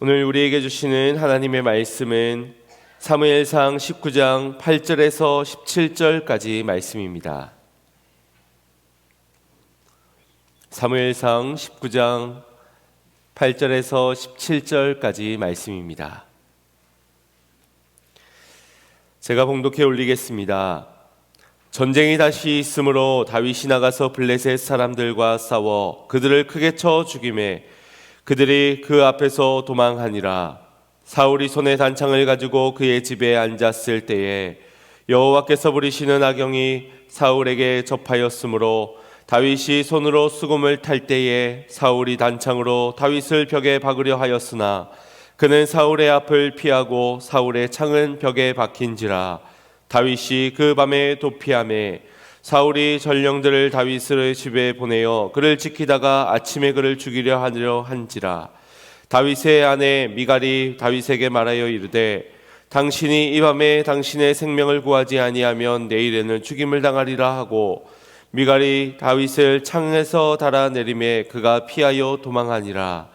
오늘 우리에게 주시는 하나님의 말씀은 사무엘상 19장 8절에서 17절까지 말씀입니다. 사무엘상 19장 8절에서 17절까지 말씀입니다. 제가 봉독해 올리겠습니다. 전쟁이 다시 있으므로 다윗이 나가서 블레셋 사람들과 싸워 그들을 크게 쳐 죽이매 그들이 그 앞에서 도망하니라. 사울이 손에 단창을 가지고 그의 집에 앉았을 때에 여호와께서 부리시는 악영이 사울에게 접하였으므로 다윗이 손으로 수금을 탈 때에 사울이 단창으로 다윗을 벽에 박으려 하였으나 그는 사울의 앞을 피하고 사울의 창은 벽에 박힌지라. 다윗이 그 밤에 도피하매 사울이 전령들을 다윗의 집에 보내어 그를 지키다가 아침에 그를 죽이려 하려 한지라. 다윗의 아내 미갈이 다윗에게 말하여 이르되 당신이 이 밤에 당신의 생명을 구하지 아니하면 내일에는 죽임을 당하리라 하고 미갈이 다윗을 창에서 달아내리매 그가 피하여 도망하니라.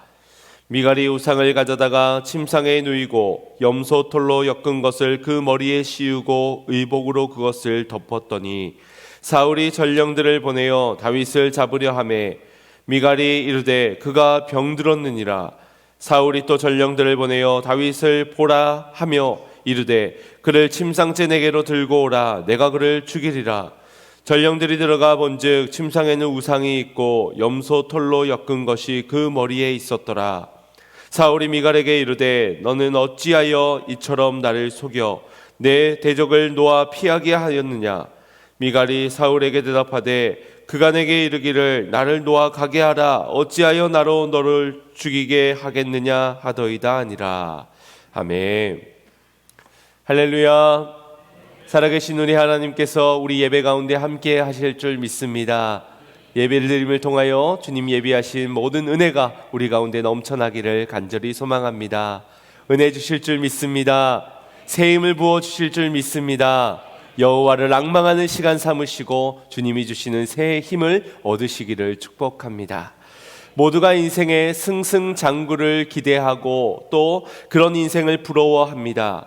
미갈이 우상을 가져다가 침상에 누이고 염소 털로 엮은 것을 그 머리에 씌우고 의복으로 그것을 덮었더니 사울이 전령들을 보내어 다윗을 잡으려 하매 미갈이 이르되 그가 병들었느니라. 사울이 또 전령들을 보내어 다윗을 보라 하며 이르되 그를 침상째 내게로 들고 오라. 내가 그를 죽이리라. 전령들이 들어가 본즉 침상에는 우상이 있고 염소 털로 엮은 것이 그 머리에 있었더라. 사울이 미갈에게 이르되 너는 어찌하여 이처럼 나를 속여 내 대적을 놓아 피하게 하였느냐. 미갈이 사울에게 대답하되 그가 내게 이르기를 나를 놓아 가게 하라. 어찌하여 나로 너를 죽이게 하겠느냐 하더이다 아니라. 아멘. 할렐루야. 살아계신 우리 하나님께서 우리 예배 가운데 함께 하실 줄 믿습니다. 예배를 드림을 통하여 주님 예비하신 모든 은혜가 우리 가운데 넘쳐나기를 간절히 소망합니다. 은혜 주실 줄 믿습니다. 새 힘을 부어 주실 줄 믿습니다. 여호와를 앙망하는 시간 삼으시고 주님이 주시는 새 힘을 얻으시기를 축복합니다. 모두가 인생의 승승장구를 기대하고 또 그런 인생을 부러워합니다.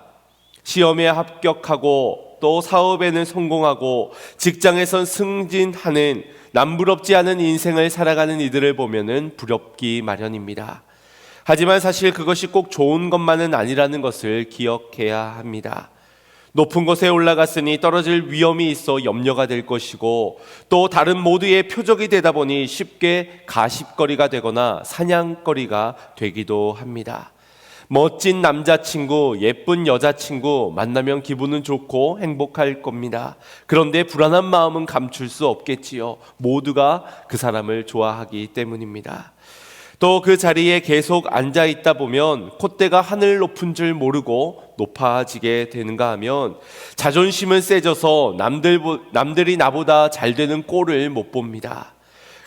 시험에 합격하고 또 사업에는 성공하고 직장에선 승진하는 남부럽지 않은 인생을 살아가는 이들을 보면은 부럽기 마련입니다. 하지만 사실 그것이 꼭 좋은 것만은 아니라는 것을 기억해야 합니다. 높은 곳에 올라갔으니 떨어질 위험이 있어 염려가 될 것이고 또 다른 모두의 표적이 되다 보니 쉽게 가십거리가 되거나 사냥거리가 되기도 합니다. 멋진 남자친구, 예쁜 여자친구 만나면 기분은 좋고 행복할 겁니다. 그런데 불안한 마음은 감출 수 없겠지요. 모두가 그 사람을 좋아하기 때문입니다. 또 그 자리에 계속 앉아 있다 보면 콧대가 하늘 높은 줄 모르고 높아지게 되는가 하면 자존심은 세져서 남들이 나보다 잘 되는 꼴을 못 봅니다.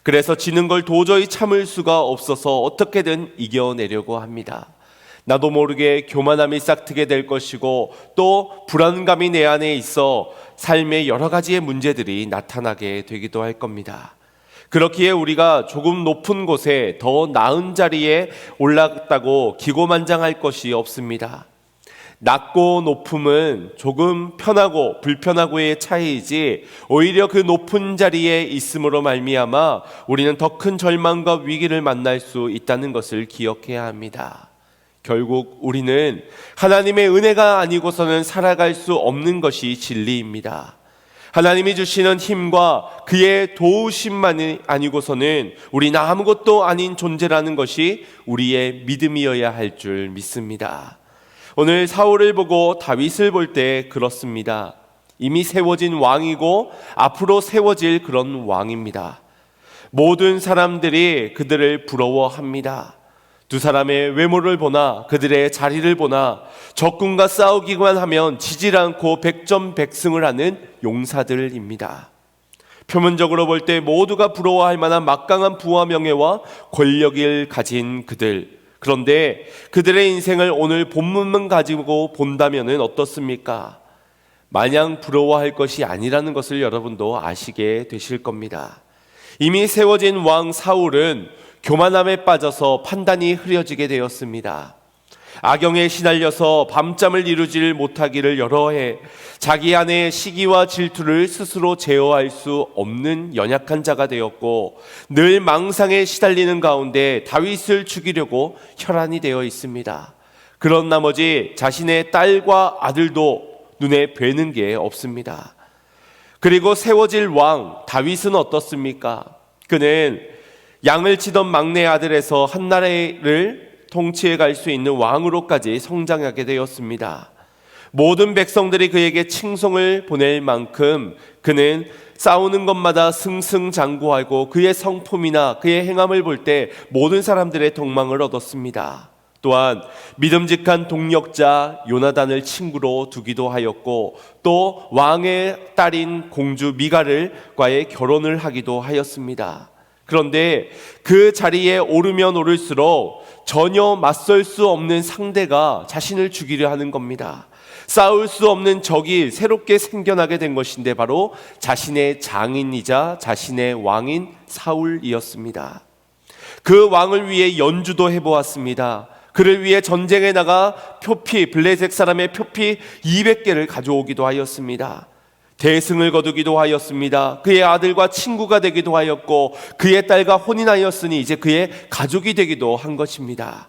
그래서 지는 걸 도저히 참을 수가 없어서 어떻게든 이겨내려고 합니다. 나도 모르게 교만함이 싹트게 될 것이고 또 불안감이 내 안에 있어 삶의 여러 가지의 문제들이 나타나게 되기도 할 겁니다. 그렇기에 우리가 조금 높은 곳에 더 나은 자리에 올랐다고 기고만장할 것이 없습니다. 낮고 높음은 조금 편하고 불편하고의 차이이지 오히려 그 높은 자리에 있음으로 말미암아 우리는 더 큰 절망과 위기를 만날 수 있다는 것을 기억해야 합니다. 결국 우리는 하나님의 은혜가 아니고서는 살아갈 수 없는 것이 진리입니다. 하나님이 주시는 힘과 그의 도우심만이 아니고서는 우리는 아무것도 아닌 존재라는 것이 우리의 믿음이어야 할 줄 믿습니다. 오늘 사울을 보고 다윗을 볼 때 그렇습니다. 이미 세워진 왕이고 앞으로 세워질 그런 왕입니다. 모든 사람들이 그들을 부러워합니다. 두 사람의 외모를 보나 그들의 자리를 보나 적군과 싸우기만 하면 지질 않고 백전백승을 하는 용사들입니다. 표면적으로 볼 때 모두가 부러워할 만한 막강한 부와 명예와 권력을 가진 그들. 그런데 그들의 인생을 오늘 본문만 가지고 본다면 어떻습니까? 마냥 부러워할 것이 아니라는 것을 여러분도 아시게 되실 겁니다. 이미 세워진 왕 사울은 교만함에 빠져서 판단이 흐려지게 되었습니다. 악영에 시달려서 밤잠을 이루질 못하기를 여러 해, 자기 안에 시기와 질투를 스스로 제어할 수 없는 연약한 자가 되었고, 늘 망상에 시달리는 가운데 다윗을 죽이려고 혈안이 되어 있습니다. 그런 나머지 자신의 딸과 아들도 눈에 뵈는 게 없습니다. 그리고 세워질 왕 다윗은 어떻습니까? 그는 양을 치던 막내 아들에서 한 나라를 통치해 갈 수 있는 왕으로까지 성장하게 되었습니다. 모든 백성들이 그에게 칭송을 보낼 만큼 그는 싸우는 것마다 승승장구하고 그의 성품이나 그의 행함을 볼 때 모든 사람들의 동망을 얻었습니다. 또한 믿음직한 동력자 요나단을 친구로 두기도 하였고, 또 왕의 딸인 공주 미갈과의 결혼을 하기도 하였습니다. 그런데 그 자리에 오르면 오를수록 전혀 맞설 수 없는 상대가 자신을 죽이려 하는 겁니다. 싸울 수 없는 적이 새롭게 생겨나게 된 것인데 바로 자신의 장인이자 자신의 왕인 사울이었습니다. 그 왕을 위해 연주도 해보았습니다. 그를 위해 전쟁에 나가 표피, 블레셋 사람의 표피 200개를 가져오기도 하였습니다. 대승을 거두기도 하였습니다. 그의 아들과 친구가 되기도 하였고, 그의 딸과 혼인하였으니 이제 그의 가족이 되기도 한 것입니다.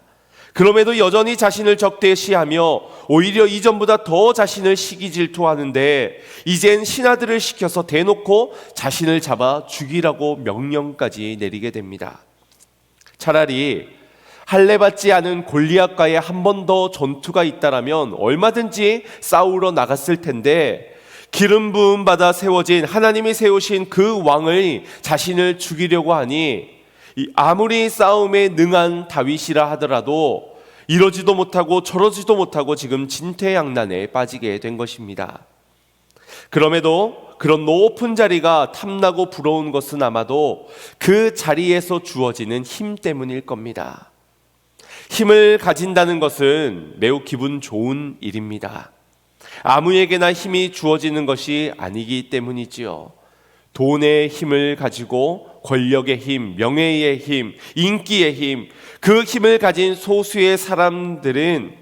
그럼에도 여전히 자신을 적대시하며 오히려 이전보다 더 자신을 시기 질투하는데, 이젠 신하들을 시켜서 대놓고 자신을 잡아 죽이라고 명령까지 내리게 됩니다. 차라리 할례받지 않은 골리앗과의 한 번 더 전투가 있다라면 얼마든지 싸우러 나갔을 텐데, 기름 부음 받아 세워진 하나님이 세우신 그 왕을 자신을 죽이려고 하니 아무리 싸움에 능한 다윗이라 하더라도 이러지도 못하고 저러지도 못하고 지금 진퇴양난에 빠지게 된 것입니다. 그럼에도 그런 높은 자리가 탐나고 부러운 것은 아마도 그 자리에서 주어지는 힘 때문일 겁니다. 힘을 가진다는 것은 매우 기분 좋은 일입니다. 아무에게나 힘이 주어지는 것이 아니기 때문이지요. 돈의 힘을 가지고 권력의 힘, 명예의 힘, 인기의 힘, 그 힘을 가진 소수의 사람들은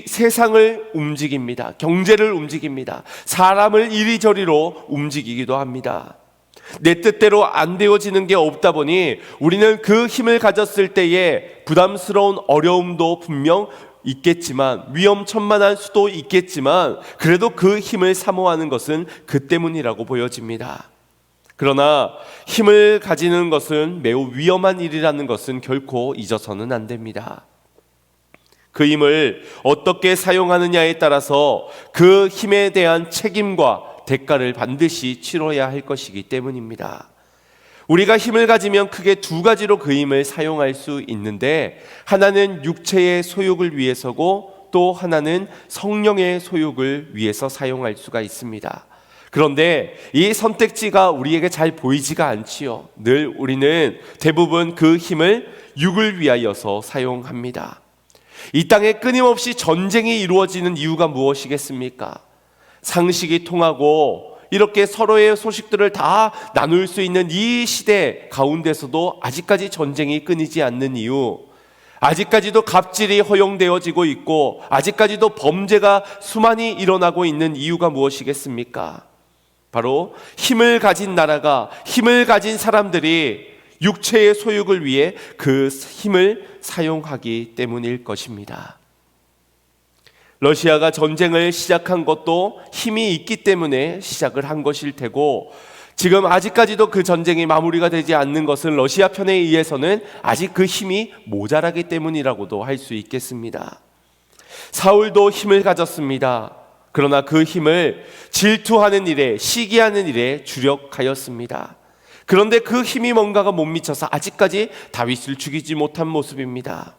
세상을 움직입니다. 경제를 움직입니다. 사람을 이리저리로 움직이기도 합니다. 내 뜻대로 안 되어지는 게 없다 보니 우리는 그 힘을 가졌을 때에 부담스러운 어려움도 분명 있겠지만, 위험천만할 수도 있겠지만, 그래도 그 힘을 사모하는 것은 그 때문이라고 보여집니다. 그러나 힘을 가지는 것은 매우 위험한 일이라는 것은 결코 잊어서는 안 됩니다. 그 힘을 어떻게 사용하느냐에 따라서 그 힘에 대한 책임과 대가를 반드시 치러야 할 것이기 때문입니다. 우리가 힘을 가지면 크게 두 가지로 그 힘을 사용할 수 있는데, 하나는 육체의 소욕을 위해서고 또 하나는 성령의 소욕을 위해서 사용할 수가 있습니다. 그런데 이 선택지가 우리에게 잘 보이지가 않지요. 늘 우리는 대부분 그 힘을 육을 위하여서 사용합니다. 이 땅에 끊임없이 전쟁이 이루어지는 이유가 무엇이겠습니까? 상식이 통하고 이렇게 서로의 소식들을 다 나눌 수 있는 이 시대 가운데서도 아직까지 전쟁이 끊이지 않는 이유, 아직까지도 갑질이 허용되어지고 있고 아직까지도 범죄가 수많이 일어나고 있는 이유가 무엇이겠습니까? 바로 힘을 가진 나라가, 힘을 가진 사람들이 육체의 소욕을 위해 그 힘을 사용하기 때문일 것입니다. 러시아가 전쟁을 시작한 것도 힘이 있기 때문에 시작을 한 것일 테고, 지금 아직까지도 그 전쟁이 마무리가 되지 않는 것은 러시아 편에 의해서는 아직 그 힘이 모자라기 때문이라고도 할 수 있겠습니다. 사울도 힘을 가졌습니다. 그러나 그 힘을 질투하는 일에, 시기하는 일에 주력하였습니다. 그런데 그 힘이 뭔가가 못 미쳐서 아직까지 다윗을 죽이지 못한 모습입니다.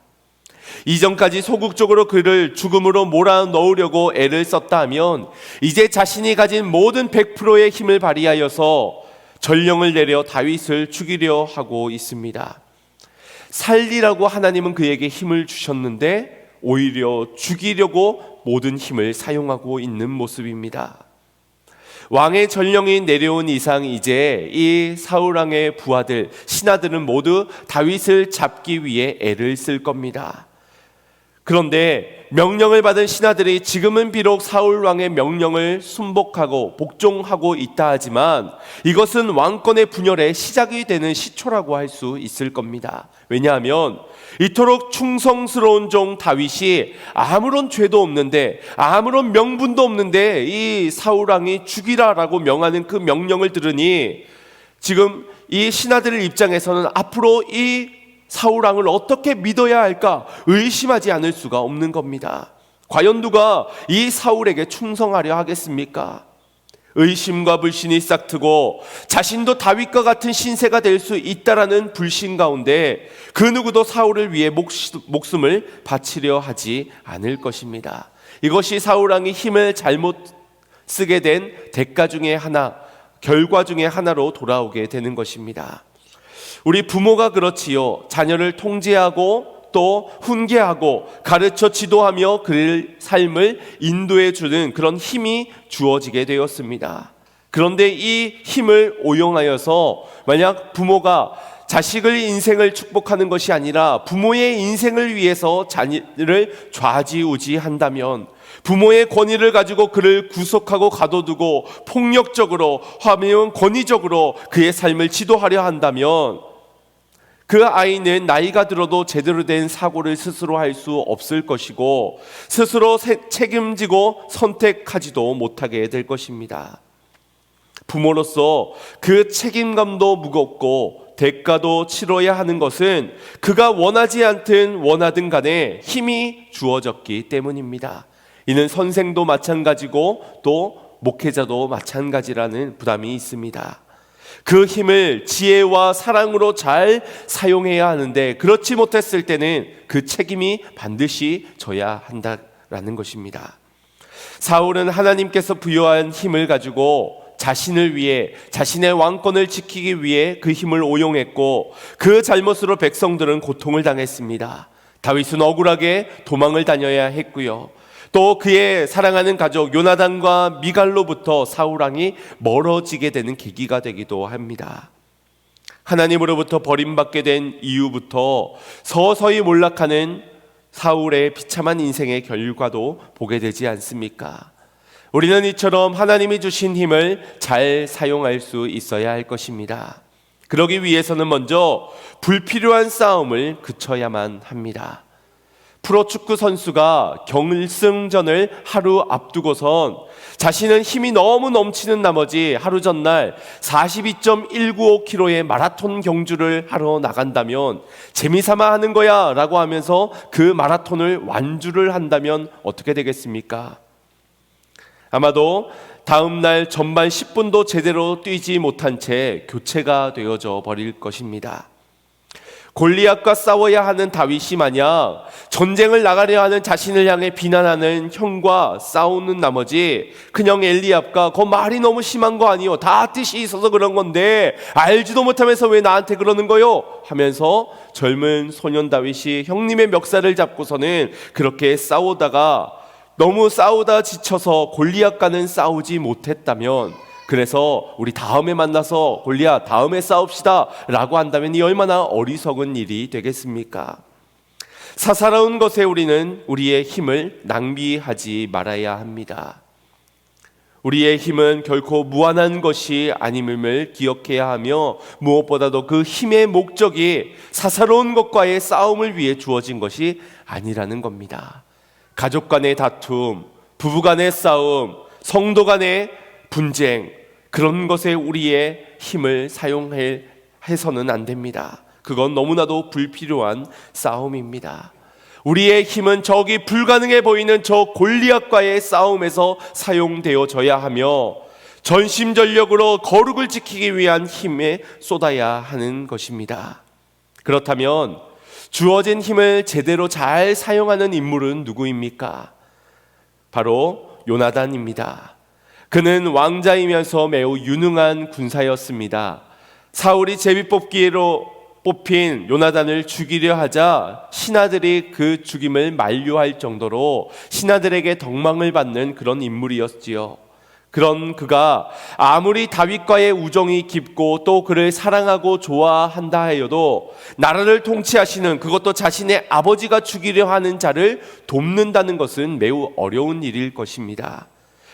이전까지 소극적으로 그를 죽음으로 몰아넣으려고 애를 썼다 하면, 이제 자신이 가진 모든 100%의 힘을 발휘하여서 전령을 내려 다윗을 죽이려 하고 있습니다. 살리라고 하나님은 그에게 힘을 주셨는데 오히려 죽이려고 모든 힘을 사용하고 있는 모습입니다. 왕의 전령이 내려온 이상 이제 이 사울왕의 부하들, 신하들은 모두 다윗을 잡기 위해 애를 쓸 겁니다. 그런데 명령을 받은 신하들이 지금은 비록 사울 왕의 명령을 순복하고 복종하고 있다 하지만 이것은 왕권의 분열의 시작이 되는 시초라고 할 수 있을 겁니다. 왜냐하면 이토록 충성스러운 종 다윗이 아무런 죄도 없는데, 아무런 명분도 없는데 이 사울 왕이 죽이라라고 명하는 그 명령을 들으니 지금 이 신하들 입장에서는 앞으로 이 사울 왕을 어떻게 믿어야 할까 의심하지 않을 수가 없는 겁니다. 과연 누가 이 사울에게 충성하려 하겠습니까? 의심과 불신이 싹트고 자신도 다윗과 같은 신세가 될 수 있다라는 불신 가운데 그 누구도 사울을 위해 목숨을 바치려 하지 않을 것입니다. 이것이 사울 왕이 힘을 잘못 쓰게 된 대가 중에 하나, 결과 중에 하나로 돌아오게 되는 것입니다. 우리 부모가 그렇지요. 자녀를 통제하고 또 훈계하고 가르쳐 지도하며 그의 삶을 인도해 주는 그런 힘이 주어지게 되었습니다. 그런데 이 힘을 오용하여서 만약 부모가 자식의 인생을 축복하는 것이 아니라 부모의 인생을 위해서 자녀를 좌지우지한다면, 부모의 권위를 가지고 그를 구속하고 가둬두고 폭력적으로 하면 권위적으로 그의 삶을 지도하려 한다면 그 아이는 나이가 들어도 제대로 된 사고를 스스로 할 수 없을 것이고 스스로 책임지고 선택하지도 못하게 될 것입니다. 부모로서 그 책임감도 무겁고 대가도 치러야 하는 것은 그가 원하지 않든 원하든 간에 힘이 주어졌기 때문입니다. 이는 선생도 마찬가지고 또 목회자도 마찬가지라는 부담이 있습니다. 그 힘을 지혜와 사랑으로 잘 사용해야 하는데 그렇지 못했을 때는 그 책임이 반드시 져야 한다라는 것입니다. 사울은 하나님께서 부여한 힘을 가지고 자신을 위해, 자신의 왕권을 지키기 위해 그 힘을 오용했고 그 잘못으로 백성들은 고통을 당했습니다. 다윗은 억울하게 도망을 다녀야 했고요. 또 그의 사랑하는 가족 요나단과 미갈로부터 사울 왕이 멀어지게 되는 계기가 되기도 합니다. 하나님으로부터 버림받게 된 이후부터 서서히 몰락하는 사울의 비참한 인생의 결과도 보게 되지 않습니까? 우리는 이처럼 하나님이 주신 힘을 잘 사용할 수 있어야 할 것입니다. 그러기 위해서는 먼저 불필요한 싸움을 그쳐야만 합니다. 프로축구 선수가 결승전을 하루 앞두고선 자신은 힘이 너무 넘치는 나머지 하루 전날 42.195km의 마라톤 경주를 하러 나간다면 재미삼아 하는 거야 라고 하면서 그 마라톤을 완주를 한다면 어떻게 되겠습니까? 아마도 다음날 전반 10분도 제대로 뛰지 못한 채 교체가 되어져 버릴 것입니다. 골리앗과 싸워야 하는 다윗이 마냥 전쟁을 나가려 하는 자신을 향해 비난하는 형과 싸우는 나머지 그냥 엘리압과 그 말이 너무 심한 거 아니요, 다 뜻이 있어서 그런 건데 알지도 못하면서 왜 나한테 그러는 거요? 하면서 젊은 소년 다윗이 형님의 멱살을 잡고서는 그렇게 싸우다가 너무 싸우다 지쳐서 골리앗과는 싸우지 못했다면, 그래서 우리 다음에 만나서 골리앗 다음에 싸웁시다 라고 한다면 이 얼마나 어리석은 일이 되겠습니까? 사사로운 것에 우리는 우리의 힘을 낭비하지 말아야 합니다. 우리의 힘은 결코 무한한 것이 아님을 기억해야 하며 무엇보다도 그 힘의 목적이 사사로운 것과의 싸움을 위해 주어진 것이 아니라는 겁니다. 가족 간의 다툼, 부부 간의 싸움, 성도 간의 분쟁, 그런 것에 우리의 힘을 사용해서는 안 됩니다. 그건 너무나도 불필요한 싸움입니다. 우리의 힘은 저기 불가능해 보이는 저 골리앗과의 싸움에서 사용되어져야 하며 전심전력으로 거룩을 지키기 위한 힘에 쏟아야 하는 것입니다. 그렇다면 주어진 힘을 제대로 잘 사용하는 인물은 누구입니까? 바로 요나단입니다. 그는 왕자이면서 매우 유능한 군사였습니다. 사울이 제비뽑기로 뽑힌 요나단을 죽이려 하자 신하들이 그 죽임을 만류할 정도로 신하들에게 덕망을 받는 그런 인물이었지요. 그런 그가 아무리 다윗과의 우정이 깊고 또 그를 사랑하고 좋아한다 하여도 나라를 통치하시는, 그것도 자신의 아버지가 죽이려 하는 자를 돕는다는 것은 매우 어려운 일일 것입니다.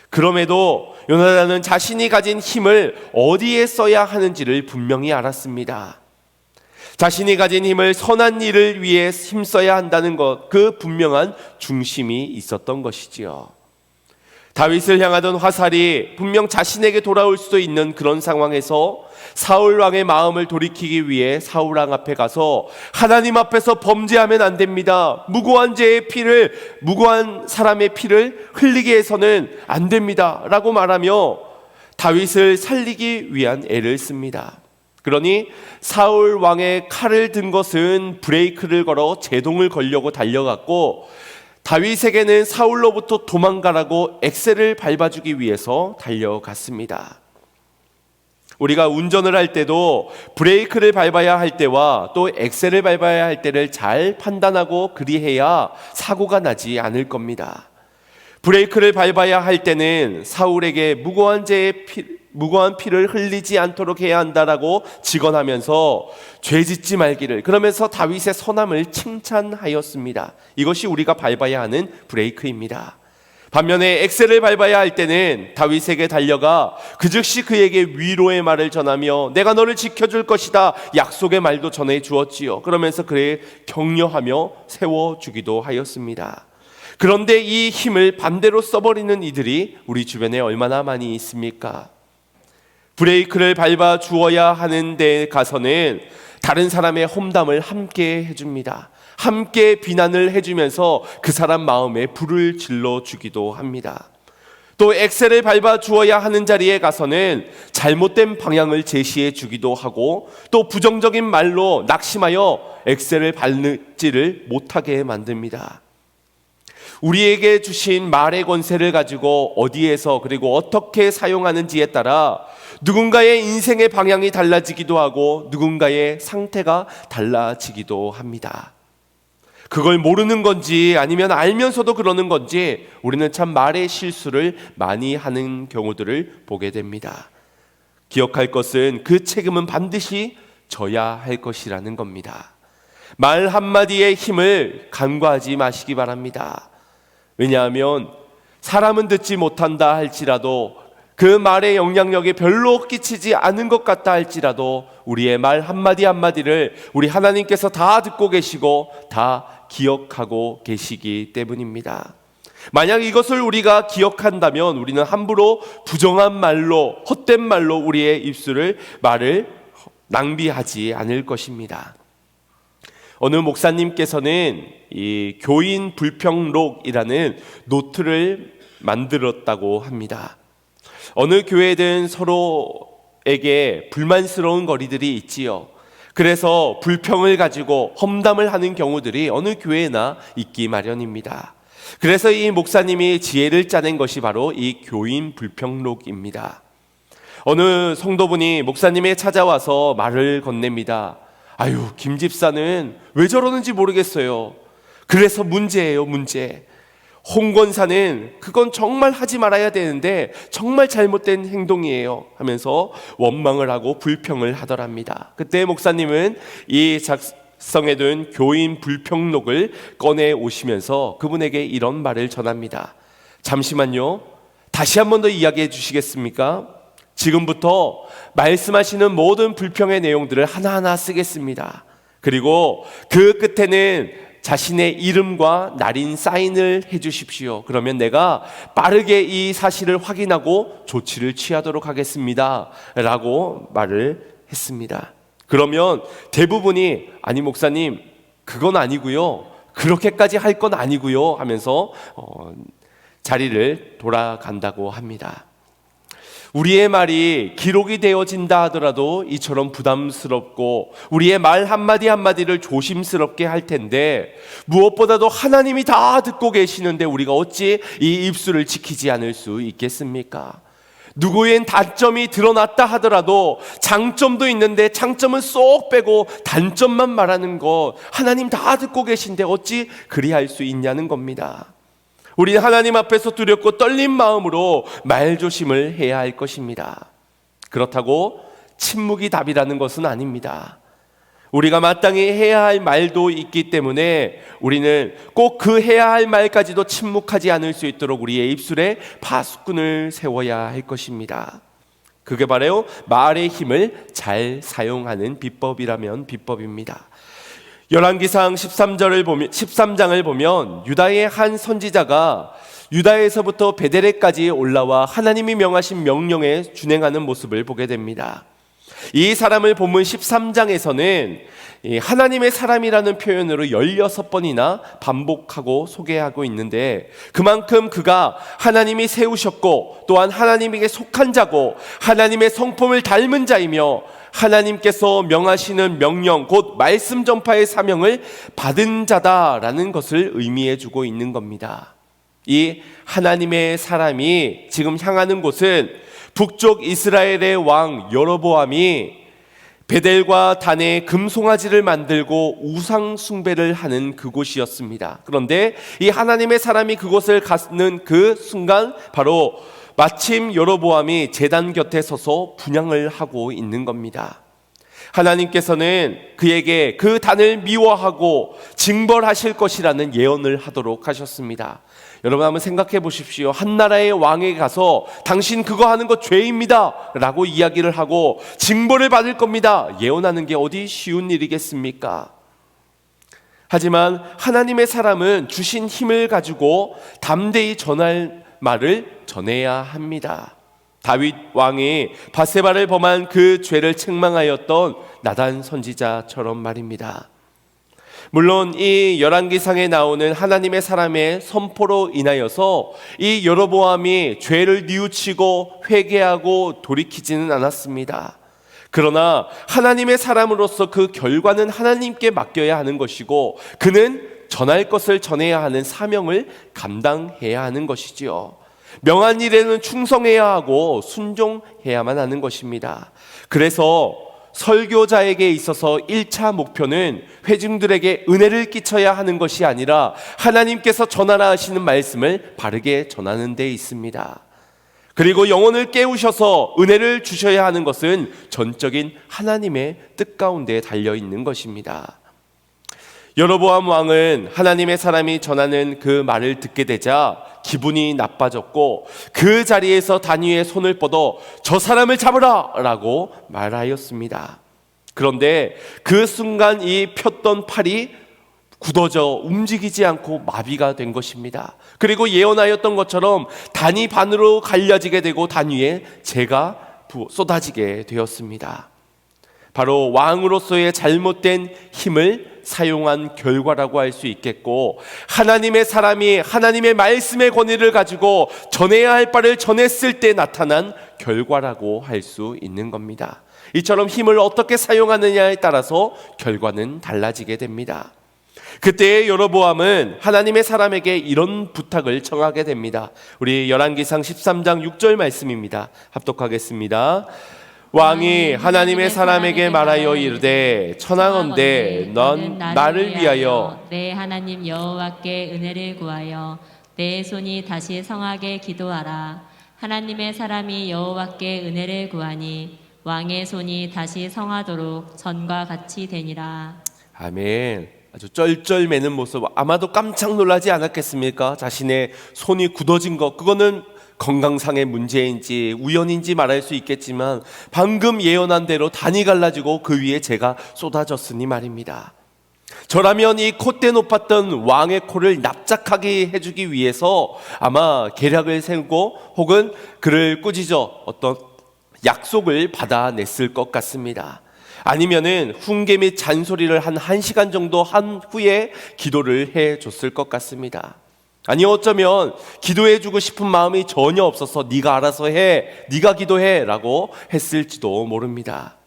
그럼에도 요나단은 자신이 가진 힘을 어디에 써야 하는지를 분명히 알았습니다. 자신이 가진 힘을 선한 일을 위해 힘써야 한다는 것, 그 분명한 중심이 있었던 것이지요. 다윗을 향하던 화살이 분명 자신에게 돌아올 수도 있는 그런 상황에서 사울 왕의 마음을 돌이키기 위해 사울 왕 앞에 가서 하나님 앞에서 범죄하면 안 됩니다. 무고한 사람의 피를 흘리게 해서는 안 됩니다. 라고 말하며 다윗을 살리기 위한 애를 씁니다. 그러니 사울 왕의 칼을 든 것은 브레이크를 걸어 제동을 걸려고 달려갔고, 다윗에게는 사울로부터 도망가라고 엑셀을 밟아주기 위해서 달려갔습니다. 우리가 운전을 할 때도 브레이크를 밟아야 할 때와 또 엑셀을 밟아야 할 때를 잘 판단하고 그리해야 사고가 나지 않을 겁니다. 브레이크를 밟아야 할 때는 사울에게 무고한 피를 흘리지 않도록 해야 한다라고 직언하면서 죄짓지 말기를, 그러면서 다윗의 선함을 칭찬하였습니다. 이것이 우리가 밟아야 하는 브레이크입니다. 반면에 엑셀을 밟아야 할 때는 다윗에게 달려가 그 즉시 그에게 위로의 말을 전하며 내가 너를 지켜줄 것이다 약속의 말도 전해 주었지요. 그러면서 그를 격려하며 세워주기도 하였습니다. 그런데 이 힘을 반대로 써버리는 이들이 우리 주변에 얼마나 많이 있습니까? 브레이크를 밟아 주어야 하는 데 가서는 다른 사람의 험담을 함께 해줍니다. 함께 비난을 해주면서 그 사람 마음에 불을 질러주기도 합니다. 또 엑셀을 밟아 주어야 하는 자리에 가서는 잘못된 방향을 제시해 주기도 하고, 또 부정적인 말로 낙심하여 엑셀을 밟지를 못하게 만듭니다. 우리에게 주신 말의 권세를 가지고 어디에서 그리고 어떻게 사용하는지에 따라 누군가의 인생의 방향이 달라지기도 하고 누군가의 상태가 달라지기도 합니다. 그걸 모르는 건지 아니면 알면서도 그러는 건지 우리는 참 말의 실수를 많이 하는 경우들을 보게 됩니다. 기억할 것은 그 책임은 반드시 져야 할 것이라는 겁니다. 말 한마디의 힘을 간과하지 마시기 바랍니다. 왜냐하면 사람은 듣지 못한다 할지라도, 그 말의 영향력이 별로 끼치지 않은 것 같다 할지라도 우리의 말 한마디 한마디를 우리 하나님께서 다 듣고 계시고 다 기억하고 계시기 때문입니다. 만약 이것을 우리가 기억한다면 우리는 함부로 부정한 말로, 헛된 말로 우리의 말을 낭비하지 않을 것입니다. 어느 목사님께서는 이 교인 불평록이라는 노트를 만들었다고 합니다. 어느 교회든 서로에게 불만스러운 거리들이 있지요. 그래서 불평을 가지고 험담을 하는 경우들이 어느 교회나 있기 마련입니다. 그래서 이 목사님이 지혜를 짜낸 것이 바로 이 교인 불평록입니다. 어느 성도분이 목사님에 찾아와서 말을 건넵니다. 아유, 김 집사는 왜 저러는지 모르겠어요. 그래서 문제예요, 문제. 홍 권사는 그건 정말 하지 말아야 되는데 정말 잘못된 행동이에요 하면서 원망을 하고 불평을 하더랍니다. 그때 목사님은 이 작성해둔 교인 불평록을 꺼내 오시면서 그분에게 이런 말을 전합니다. 잠시만요, 다시 한 번 더 이야기해 주시겠습니까? 지금부터 말씀하시는 모든 불평의 내용들을 하나하나 쓰겠습니다. 그리고 그 끝에는 자신의 이름과 날인 사인을 해주십시오. 그러면 내가 빠르게 이 사실을 확인하고 조치를 취하도록 하겠습니다 라고 말을 했습니다. 그러면 대부분이 아니 목사님 그건 아니고요, 그렇게까지 할 건 아니고요 하면서 자리를 돌아간다고 합니다. 우리의 말이 기록이 되어진다 하더라도 이처럼 부담스럽고 우리의 말 한마디 한마디를 조심스럽게 할 텐데, 무엇보다도 하나님이 다 듣고 계시는데 우리가 어찌 이 입술을 지키지 않을 수 있겠습니까? 누구의 단점이 드러났다 하더라도 장점도 있는데 장점은 쏙 빼고 단점만 말하는 것, 하나님 다 듣고 계신데 어찌 그리할 수 있냐는 겁니다. 우리는 하나님 앞에서 두렵고 떨린 마음으로 말조심을 해야 할 것입니다. 그렇다고 침묵이 답이라는 것은 아닙니다. 우리가 마땅히 해야 할 말도 있기 때문에 우리는 꼭 그 해야 할 말까지도 침묵하지 않을 수 있도록 우리의 입술에 파수꾼을 세워야 할 것입니다. 그게 바로 말의 힘을 잘 사용하는 비법이라면 비법입니다. 열왕기상 13장을 보면 유다의 한 선지자가 유다에서부터 베델에까지 올라와 하나님이 명하신 명령에 준행하는 모습을 보게 됩니다. 이 사람을 본문 13장에서는 하나님의 사람이라는 표현으로 16번이나 반복하고 소개하고 있는데, 그만큼 그가 하나님이 세우셨고 또한 하나님에게 속한 자고 하나님의 성품을 닮은 자이며 하나님께서 명하시는 명령, 곧 말씀 전파의 사명을 받은 자다라는 것을 의미해 주고 있는 겁니다. 이 하나님의 사람이 지금 향하는 곳은 북쪽 이스라엘의 왕 여로보암이 베델과 단에 금송아지를 만들고 우상 숭배를 하는 그곳이었습니다. 그런데 이 하나님의 사람이 그곳을 가는 그 순간 바로 마침 여로보암이 제단 곁에 서서 분향을 하고 있는 겁니다. 하나님께서는 그에게 그 단을 미워하고 징벌하실 것이라는 예언을 하도록 하셨습니다. 여러분 한번 생각해 보십시오. 한 나라의 왕에게 가서 당신 그거 하는 거 죄입니다 라고 이야기를 하고 징벌을 받을 겁니다 예언하는 게 어디 쉬운 일이겠습니까? 하지만 하나님의 사람은 주신 힘을 가지고 담대히 전할 말을 전해야 합니다. 다윗 왕이 밧세바를 범한 그 죄를 책망하였던 나단 선지자처럼 말입니다. 물론 이 열왕기상에 나오는 하나님의 사람의 선포로 인하여서 이 여로보암이 죄를 뉘우치고 회개하고 돌이키지는 않았습니다. 그러나 하나님의 사람으로서 그 결과는 하나님께 맡겨야 하는 것이고 그는 전할 것을 전해야 하는 사명을 감당해야 하는 것이지요. 명한 일에는 충성해야 하고 순종해야만 하는 것입니다. 그래서 설교자에게 있어서 1차 목표는 회중들에게 은혜를 끼쳐야 하는 것이 아니라 하나님께서 전하라 하시는 말씀을 바르게 전하는 데 있습니다. 그리고 영혼을 깨우셔서 은혜를 주셔야 하는 것은 전적인 하나님의 뜻 가운데 달려있는 것입니다. 여로보암 왕은 하나님의 사람이 전하는 그 말을 듣게 되자 기분이 나빠졌고 그 자리에서 단위의 손을 뻗어 저 사람을 잡으라 라고 말하였습니다. 그런데 그 순간 이 폈던 팔이 굳어져 움직이지 않고 마비가 된 것입니다. 그리고 예언하였던 것처럼 단위 반으로 갈려지게 되고 단위에 재가 쏟아지게 되었습니다. 바로 왕으로서의 잘못된 힘을 사용한 결과라고 할 수 있겠고, 하나님의 사람이 하나님의 말씀의 권위를 가지고 전해야 할 바를 전했을 때 나타난 결과라고 할 수 있는 겁니다. 이처럼 힘을 어떻게 사용하느냐에 따라서 결과는 달라지게 됩니다. 그때 여로보암은 하나님의 사람에게 이런 부탁을 청하게 됩니다. 우리 열왕기상 13장 6절 말씀입니다. 합독하겠습니다. 왕이 하나님의 사람에게 말하여 이르되 청하건대 넌 나를 위하여 내 하나님 여호와께 은혜를 구하여 내 손이 다시 성하게 기도하라. 하나님의 사람이 여호와께 은혜를 구하니 왕의 손이 다시 성하도록 전과 같이 되니라. 아멘. 아주 쩔쩔매는 모습, 아마도 깜짝 놀라지 않았겠습니까? 자신의 손이 굳어진 것, 그거는 건강상의 문제인지 우연인지 말할 수 있겠지만 방금 예언한 대로 단이 갈라지고 그 위에 재가 쏟아졌으니 말입니다. 저라면 이 콧대 높았던 왕의 코를 납작하게 해주기 위해서 아마 계략을 세우고 혹은 그를 꾸짖어 어떤 약속을 받아냈을 것 같습니다. 아니면은 훈계 및 잔소리를 한 1시간 정도 한 후에 기도를 해줬을 것 같습니다. 아니 어쩌면 기도해주고 싶은 마음이 전혀 없어서 네가 알아서 해, 네가 기도해 라고 했을지도 모릅니다.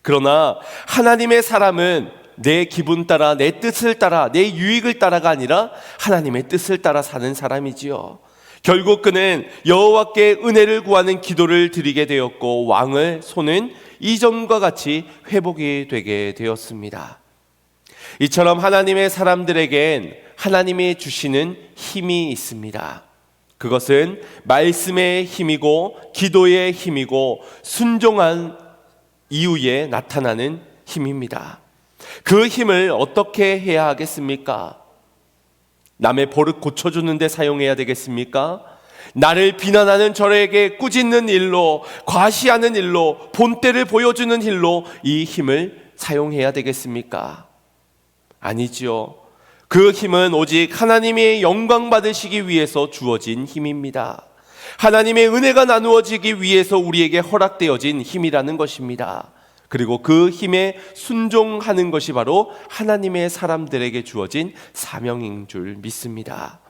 그러나 하나님의 사람은 내 기분 따라, 내 뜻을 따라, 내 유익을 따라가 아니라 하나님의 뜻을 따라 사는 사람이지요. 결국 그는 여호와께 은혜를 구하는 기도를 드리게 되었고 왕의 손은 이전과 같이 회복이 되게 되었습니다. 이처럼 하나님의 사람들에겐 하나님이 주시는 힘이 있습니다. 그것은 말씀의 힘이고 기도의 힘이고 순종한 이후에 나타나는 힘입니다. 그 힘을 어떻게 해야 하겠습니까? 남의 버릇 고쳐주는 데 사용해야 되겠습니까? 나를 비난하는 저에게 꾸짖는 일로, 과시하는 일로, 본때를 보여주는 일로 이 힘을 사용해야 되겠습니까? 아니지요. 그 힘은 오직 하나님의 영광 받으시기 위해서 주어진 힘입니다. 하나님의 은혜가 나누어지기 위해서 우리에게 허락되어진 힘이라는 것입니다. 그리고 그 힘에 순종하는 것이 바로 하나님의 사람들에게 주어진 사명인 줄 믿습니다.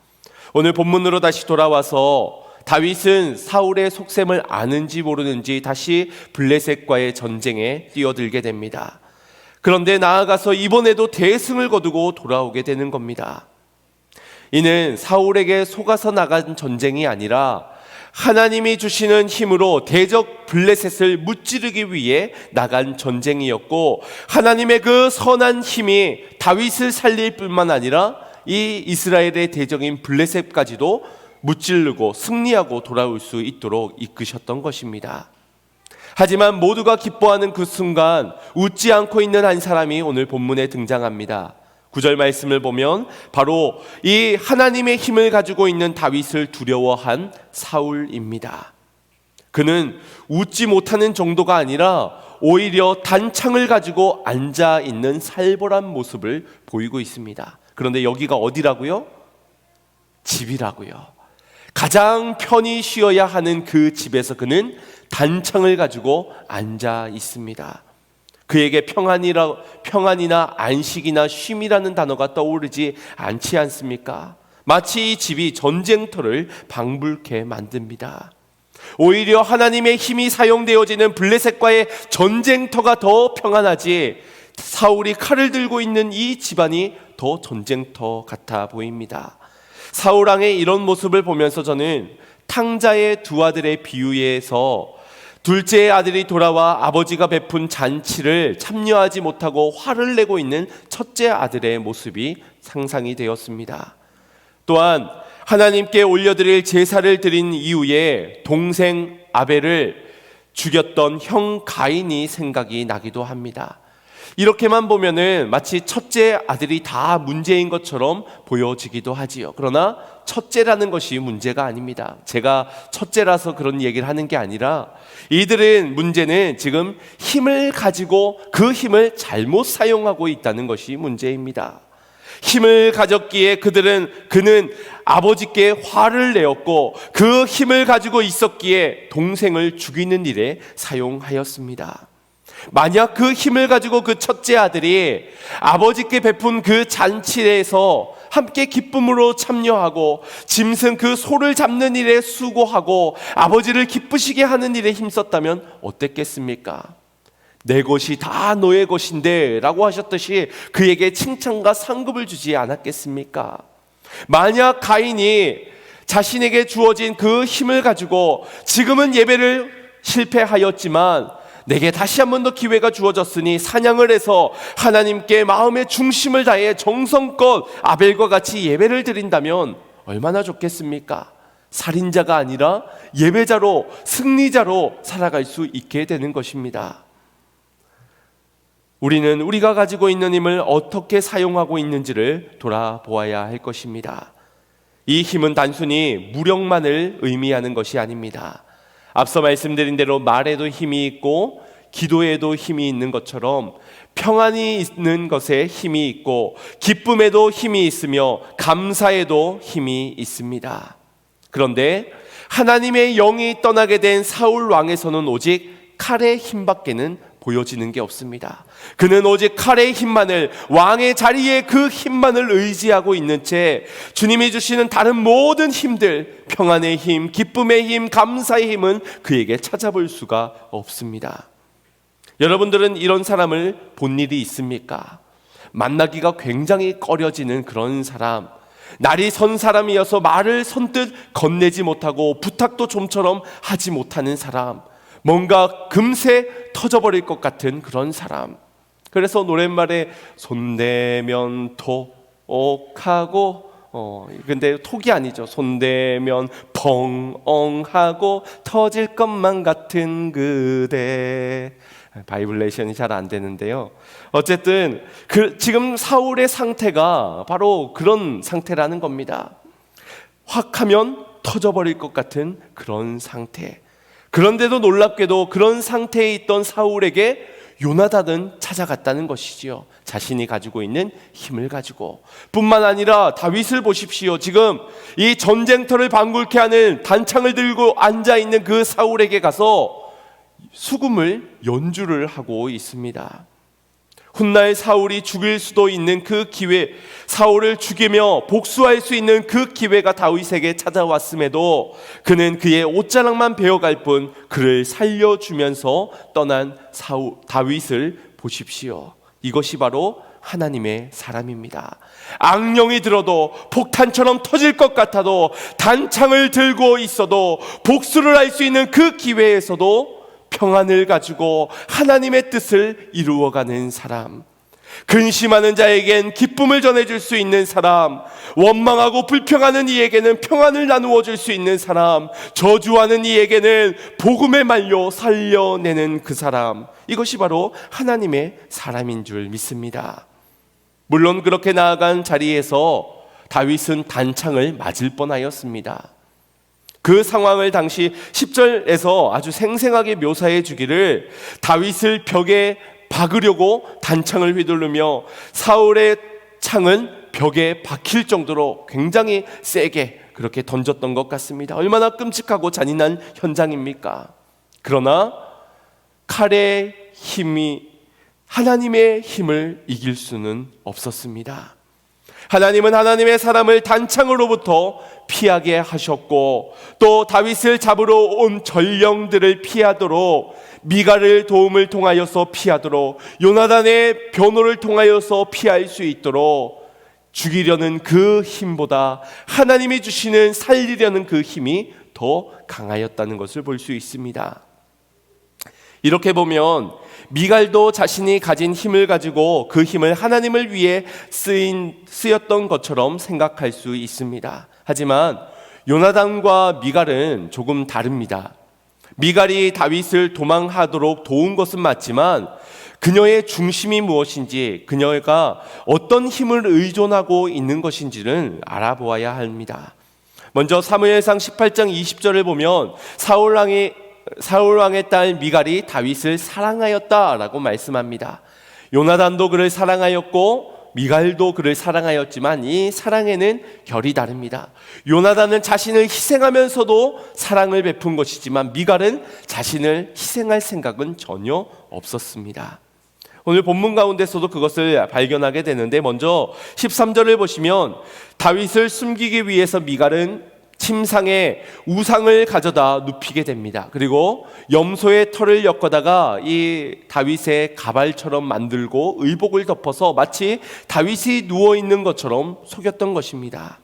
오늘 본문으로 다시 돌아와서 다윗은 사울의 속셈을 아는지 모르는지 다시 블레셋과의 전쟁에 뛰어들게 됩니다. 그런데 나아가서 이번에도 대승을 거두고 돌아오게 되는 겁니다. 이는 사울에게 속아서 나간 전쟁이 아니라 하나님이 주시는 힘으로 대적 블레셋을 무찌르기 위해 나간 전쟁이었고, 하나님의 그 선한 힘이 다윗을 살릴 뿐만 아니라 이 이스라엘의 대적인 블레셋까지도 무찌르고 승리하고 돌아올 수 있도록 이끄셨던 것입니다. 하지만 모두가 기뻐하는 그 순간 웃지 않고 있는 한 사람이 오늘 본문에 등장합니다. 9절 말씀을 보면 바로 이 하나님의 힘을 가지고 있는 다윗을 두려워한 사울입니다. 그는 웃지 못하는 정도가 아니라 오히려 단창을 가지고 앉아 있는 살벌한 모습을 보이고 있습니다. 그런데 여기가 어디라고요? 집이라고요. 가장 편히 쉬어야 하는 그 집에서 그는 단창을 가지고 앉아 있습니다. 그에게 평안이나 안식이나 쉼이라는 단어가 떠오르지 않지 않습니까? 마치 이 집이 전쟁터를 방불케 만듭니다. 오히려 하나님의 힘이 사용되어지는 블레셋과의 전쟁터가 더 평안하지, 사울이 칼을 들고 있는 이 집안이 더 전쟁터 같아 보입니다. 사울 왕의 이런 모습을 보면서 저는 탕자의 두 아들의 비유에서 둘째 아들이 돌아와 아버지가 베푼 잔치를 참여하지 못하고 화를 내고 있는 첫째 아들의 모습이 상상이 되었습니다. 또한 하나님께 올려드릴 제사를 드린 이후에 동생 아벨을 죽였던 형 가인이 생각이 나기도 합니다. 이렇게만 보면은 마치 첫째 아들이 다 문제인 것처럼 보여지기도 하지요. 그러나 첫째라는 것이 문제가 아닙니다. 제가 첫째라서 그런 얘기를 하는 게 아니라 이들은 문제는 지금 힘을 가지고 그 힘을 잘못 사용하고 있다는 것이 문제입니다. 힘을 가졌기에 그는 아버지께 화를 내었고, 그 힘을 가지고 있었기에 동생을 죽이는 일에 사용하였습니다. 만약 그 힘을 가지고 그 첫째 아들이 아버지께 베푼 그 잔치에서 함께 기쁨으로 참여하고 짐승 그 소를 잡는 일에 수고하고 아버지를 기쁘시게 하는 일에 힘썼다면 어땠겠습니까? 내 것이 다 너의 것인데 라고 하셨듯이 그에게 칭찬과 상급을 주지 않았겠습니까? 만약 가인이 자신에게 주어진 그 힘을 가지고 지금은 예배를 실패하였지만 내게 다시 한 번 더 기회가 주어졌으니 사냥을 해서 하나님께 마음의 중심을 다해 정성껏 아벨과 같이 예배를 드린다면 얼마나 좋겠습니까? 살인자가 아니라 예배자로, 승리자로 살아갈 수 있게 되는 것입니다. 우리는 우리가 가지고 있는 힘을 어떻게 사용하고 있는지를 돌아보아야 할 것입니다. 이 힘은 단순히 무력만을 의미하는 것이 아닙니다. 앞서 말씀드린 대로 말에도 힘이 있고 기도에도 힘이 있는 것처럼 평안이 있는 것에 힘이 있고 기쁨에도 힘이 있으며 감사에도 힘이 있습니다. 그런데 하나님의 영이 떠나게 된 사울 왕에서는 오직 칼의 힘밖에는 보여지는 게 없습니다. 그는 오직 칼의 힘만을, 왕의 자리에 그 힘만을 의지하고 있는 채 주님이 주시는 다른 모든 힘들, 평안의 힘, 기쁨의 힘, 감사의 힘은 그에게 찾아볼 수가 없습니다. 여러분들은 이런 사람을 본 일이 있습니까? 만나기가 굉장히 꺼려지는 그런 사람, 날이 선 사람이어서 말을 선뜻 건네지 못하고 부탁도 좀처럼 하지 못하는 사람, 뭔가 금세 터져버릴 것 같은 그런 사람. 그래서 노랫말에 손대면 토, 옥하고 근데 톡이 아니죠. 손대면 펑엉하고 터질 것만 같은 그대. 바이블레이션이 잘 안 되는데요. 어쨌든 지금 사울의 상태가 바로 그런 상태라는 겁니다. 확 하면 터져버릴 것 같은 그런 상태. 그런데도 놀랍게도 그런 상태에 있던 사울에게 요나단은 찾아갔다는 것이지요. 자신이 가지고 있는 힘을 가지고. 뿐만 아니라 다윗을 보십시오. 지금 이 전쟁터를 방불케 하는 단창을 들고 앉아있는 그 사울에게 가서 수금을 연주를 하고 있습니다. 훗날 사울이 죽일 수도 있는 그 기회, 사울을 죽이며 복수할 수 있는 그 기회가 다윗에게 찾아왔음에도 그는 그의 옷자락만 베어갈 뿐 그를 살려주면서 떠난 다윗을 보십시오. 이것이 바로 하나님의 사람입니다. 악령이 들어도 폭탄처럼 터질 것 같아도 단창을 들고 있어도 복수를 할 수 있는 그 기회에서도 평안을 가지고 하나님의 뜻을 이루어가는 사람, 근심하는 자에겐 기쁨을 전해줄 수 있는 사람, 원망하고 불평하는 이에게는 평안을 나누어 줄 수 있는 사람, 저주하는 이에게는 복음의 말로 살려내는 그 사람, 이것이 바로 하나님의 사람인 줄 믿습니다. 물론 그렇게 나아간 자리에서 다윗은 단창을 맞을 뻔하였습니다. 그 상황을 당시 10절에서 아주 생생하게 묘사해 주기를, 다윗을 벽에 박으려고 단창을 휘두르며 사울의 창은 벽에 박힐 정도로 굉장히 세게 그렇게 던졌던 것 같습니다. 얼마나 끔찍하고 잔인한 현장입니까? 그러나 칼의 힘이 하나님의 힘을 이길 수는 없었습니다. 하나님은 하나님의 사람을 단창으로부터 피하게 하셨고, 또 다윗을 잡으러 온 전령들을 피하도록, 미갈의 도움을 통하여서 피하도록, 요나단의 변호를 통하여서 피할 수 있도록 죽이려는 그 힘보다 하나님이 주시는 살리려는 그 힘이 더 강하였다는 것을 볼 수 있습니다. 이렇게 보면 미갈도 자신이 가진 힘을 가지고 그 힘을 하나님을 위해 쓰였던 것처럼 생각할 수 있습니다. 하지만 요나단과 미갈은 조금 다릅니다. 미갈이 다윗을 도망하도록 도운 것은 맞지만 그녀의 중심이 무엇인지, 그녀가 어떤 힘을 의존하고 있는 것인지를 알아보아야 합니다. 먼저 사무엘상 18장 20절을 보면 사울 왕의 딸 미갈이 다윗을 사랑하였다라고 말씀합니다. 요나단도 그를 사랑하였고 미갈도 그를 사랑하였지만 이 사랑에는 결이 다릅니다. 요나단은 자신을 희생하면서도 사랑을 베푼 것이지만 미갈은 자신을 희생할 생각은 전혀 없었습니다. 오늘 본문 가운데서도 그것을 발견하게 되는데, 먼저 13절을 보시면 다윗을 숨기기 위해서 미갈은 침상에 우상을 가져다 눕히게 됩니다. 그리고 염소의 털을 엮어다가 이 다윗의 가발처럼 만들고 의복을 덮어서 마치 다윗이 누워있는 것처럼 속였던 것입니다.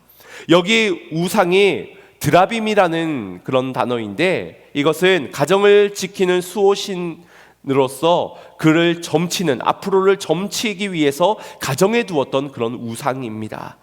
여기 우상이 드라빔이라는 그런 단어인데, 이것은 가정을 지키는 수호신으로서 그를 점치는, 앞으로를 점치기 위해서 가정에 두었던 그런 우상입니다.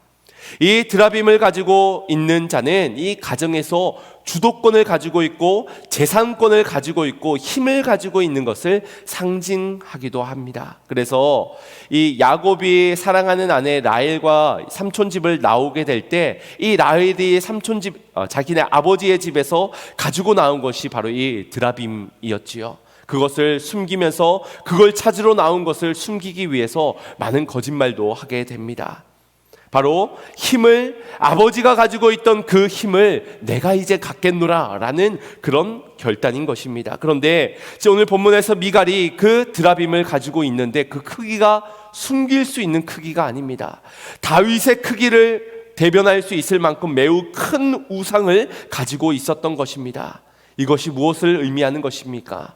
이 드라빔을 가지고 있는 자는 이 가정에서 주도권을 가지고 있고 재산권을 가지고 있고 힘을 가지고 있는 것을 상징하기도 합니다. 그래서 이 야곱이 사랑하는 아내 라헬과 삼촌 집을 나오게 될 때 이 라헬이 삼촌 집, 자기네 아버지의 집에서 가지고 나온 것이 바로 이 드라빔이었지요. 그것을 숨기면서 그걸 찾으러 나온 것을 숨기기 위해서 많은 거짓말도 하게 됩니다. 바로 힘을, 아버지가 가지고 있던 그 힘을 내가 이제 갖겠노라 라는 그런 결단인 것입니다. 그런데 오늘 본문에서 미갈이 그 드라빔을 가지고 있는데 그 크기가 숨길 수 있는 크기가 아닙니다. 다윗의 크기를 대변할 수 있을 만큼 매우 큰 우상을 가지고 있었던 것입니다. 이것이 무엇을 의미하는 것입니까?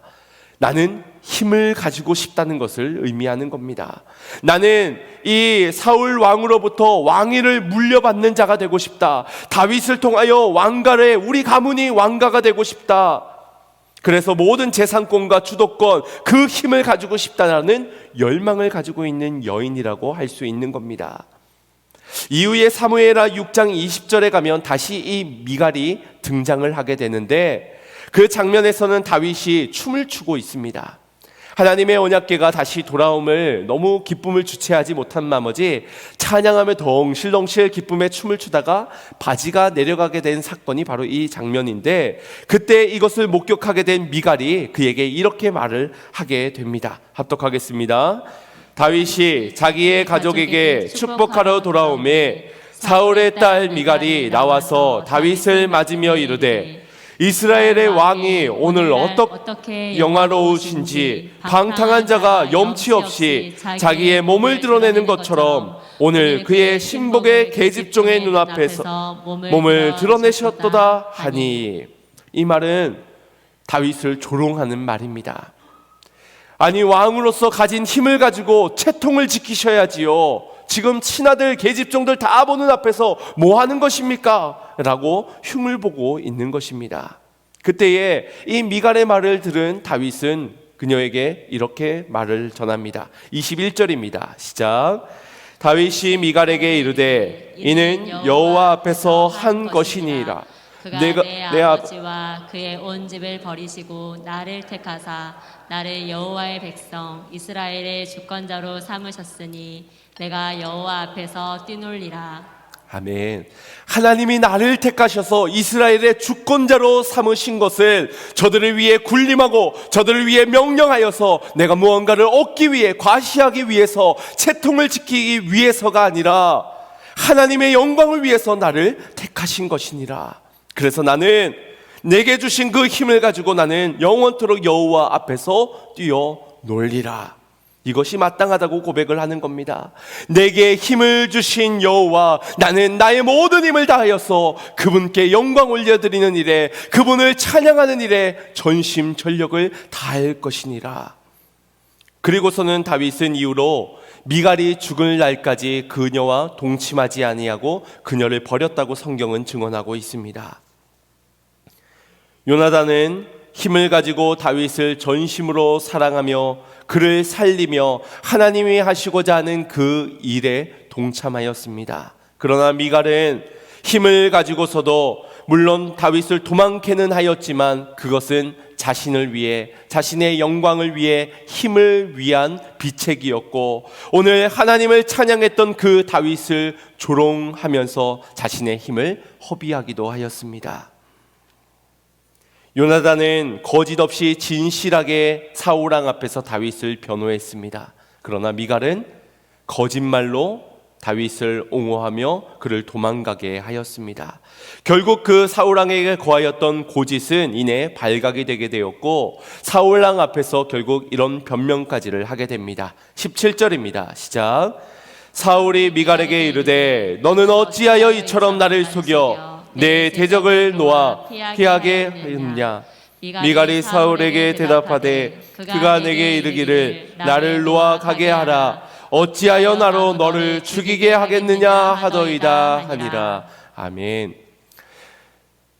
나는 힘을 가지고 싶다는 것을 의미하는 겁니다. 나는 이 사울 왕으로부터 왕위를 물려받는 자가 되고 싶다. 다윗을 통하여 왕가를, 우리 가문이 왕가가 되고 싶다. 그래서 모든 재산권과 주도권, 그 힘을 가지고 싶다는 열망을 가지고 있는 여인이라고 할 수 있는 겁니다. 이후에 사무엘하 6장 20절에 가면 다시 이 미갈이 등장을 하게 되는데 그 장면에서는 다윗이 춤을 추고 있습니다. 하나님의 언약궤가 다시 돌아옴을 너무 기쁨을 주체하지 못한 나머지 찬양하며 덩실덩실 기쁨에 춤을 추다가 바지가 내려가게 된 사건이 바로 이 장면인데, 그때 이것을 목격하게 된 미갈이 그에게 이렇게 말을 하게 됩니다. 합독하겠습니다. 다윗이 자기의 가족에게 축복하러 돌아오매 사울의 딸 미갈이 나와서 다윗을 맞으며 이르되 이스라엘의 왕이 오늘 어떻게 영화로우신지 방탕한 자가 염치 없이 자기의 몸을 드러내는 것처럼 오늘 그의 신복의 계집종의 눈앞에서 몸을 드러내셨도다 하니. 이 말은 다윗을 조롱하는 말입니다. 아니, 왕으로서 가진 힘을 가지고 채통을 지키셔야지요. 지금 친아들 계집종들 다 보는 앞에서 뭐 하는 것입니까? 라고 흉을 보고 있는 것입니다. 그때에 이 미갈의 말을 들은 다윗은 그녀에게 이렇게 말을 전합니다. 21절입니다. 시작. 다윗이 미갈에게 이르되 이는 여호와 앞에서 한 것이니라. 그가 내 아버지와 그의 온 집을 버리시고 나를 택하사 나를 여호와의 백성 이스라엘의 주권자로 삼으셨으니 내가 여호와 앞에서 뛰놀리라. 아멘. 하나님이 나를 택하셔서 이스라엘의 주권자로 삼으신 것을 저들을 위해 군림하고 저들을 위해 명령하여서 내가 무언가를 얻기 위해, 과시하기 위해서, 채통을 지키기 위해서가 아니라 하나님의 영광을 위해서 나를 택하신 것이니라. 그래서 나는 내게 주신 그 힘을 가지고 나는 영원토록 여호와 앞에서 뛰어놀리라. 이것이 마땅하다고 고백을 하는 겁니다. 내게 힘을 주신 여호와, 나는 나의 모든 힘을 다하여서 그분께 영광 올려드리는 일에, 그분을 찬양하는 일에 전심전력을 다할 것이니라. 그리고서는 다윗은 이후로 미갈이 죽을 날까지 그녀와 동침하지 아니하고 그녀를 버렸다고 성경은 증언하고 있습니다. 요나단은 힘을 가지고 다윗을 전심으로 사랑하며 그를 살리며 하나님이 하시고자 하는 그 일에 동참하였습니다. 그러나 미갈은 힘을 가지고서도 물론 다윗을 도망케는 하였지만 그것은 자신을 위해, 자신의 영광을 위해 힘을 위한 비책이었고 오늘 하나님을 찬양했던 그 다윗을 조롱하면서 자신의 힘을 허비하기도 하였습니다. 요나단은 거짓 없이 진실하게 사울왕 앞에서 다윗을 변호했습니다. 그러나 미갈은 거짓말로 다윗을 옹호하며 그를 도망가게 하였습니다. 결국 그 사울왕에게 거하였던 고짓은 이내 발각이 되게 되었고 사울왕 앞에서 결국 이런 변명까지를 하게 됩니다. 17절입니다. 시작. 사울이 미갈에게 이르되 너는 어찌하여 이처럼 나를 속여 내 대적을 놓아 피하게 하였느냐. 미갈이 사울에게 대답하되 그가 내게 이르기를 나를 놓아 가게 하라. 어찌하여 나로 너를 죽이게 하겠느냐 하더이다 하니라. 아멘.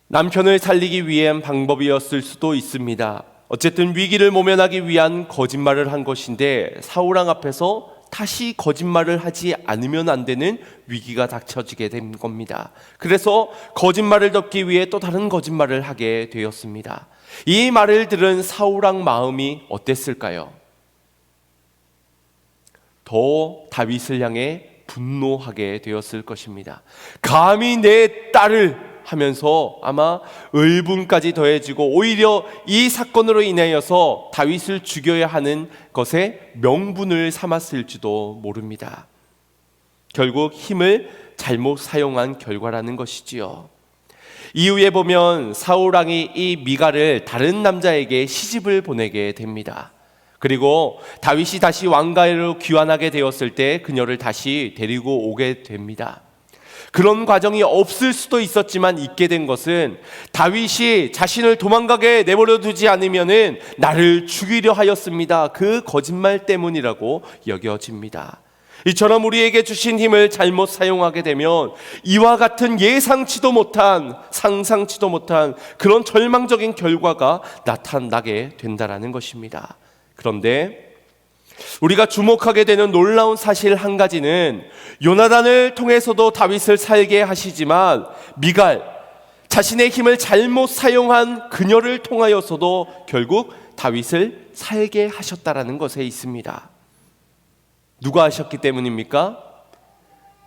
남편을 살리기 위한 방법이었을 수도 있습니다. 어쨌든 위기를 모면하기 위한 거짓말을 한 것인데 사울왕 앞에서 다시 거짓말을 하지 않으면 안 되는 위기가 닥쳐지게 된 겁니다. 그래서 거짓말을 덮기 위해 또 다른 거짓말을 하게 되었습니다. 이 말을 들은 사울왕 마음이 어땠을까요? 더 다윗을 향해 분노하게 되었을 것입니다. 감히 내 딸을 하면서 아마 을분까지 더해지고 오히려 이 사건으로 인하여서 다윗을 죽여야 하는 것에 명분을 삼았을지도 모릅니다. 결국 힘을 잘못 사용한 결과라는 것이지요. 이후에 보면 사울왕이 이 미갈을 다른 남자에게 시집을 보내게 됩니다. 그리고 다윗이 다시 왕가로 귀환하게 되었을 때 그녀를 다시 데리고 오게 됩니다. 그런 과정이 없을 수도 있었지만 있게 된 것은 다윗이 자신을 도망가게 내버려 두지 않으면은 나를 죽이려 하였습니다. 그 거짓말 때문이라고 여겨집니다. 이처럼 우리에게 주신 힘을 잘못 사용하게 되면 이와 같은 예상치도 못한, 상상치도 못한 그런 절망적인 결과가 나타나게 된다라는 것입니다. 그런데 우리가 주목하게 되는 놀라운 사실 한 가지는 요나단을 통해서도 다윗을 살게 하시지만 미갈, 자신의 힘을 잘못 사용한 그녀를 통하여서도 결국 다윗을 살게 하셨다라는 것에 있습니다. 누가 하셨기 때문입니까?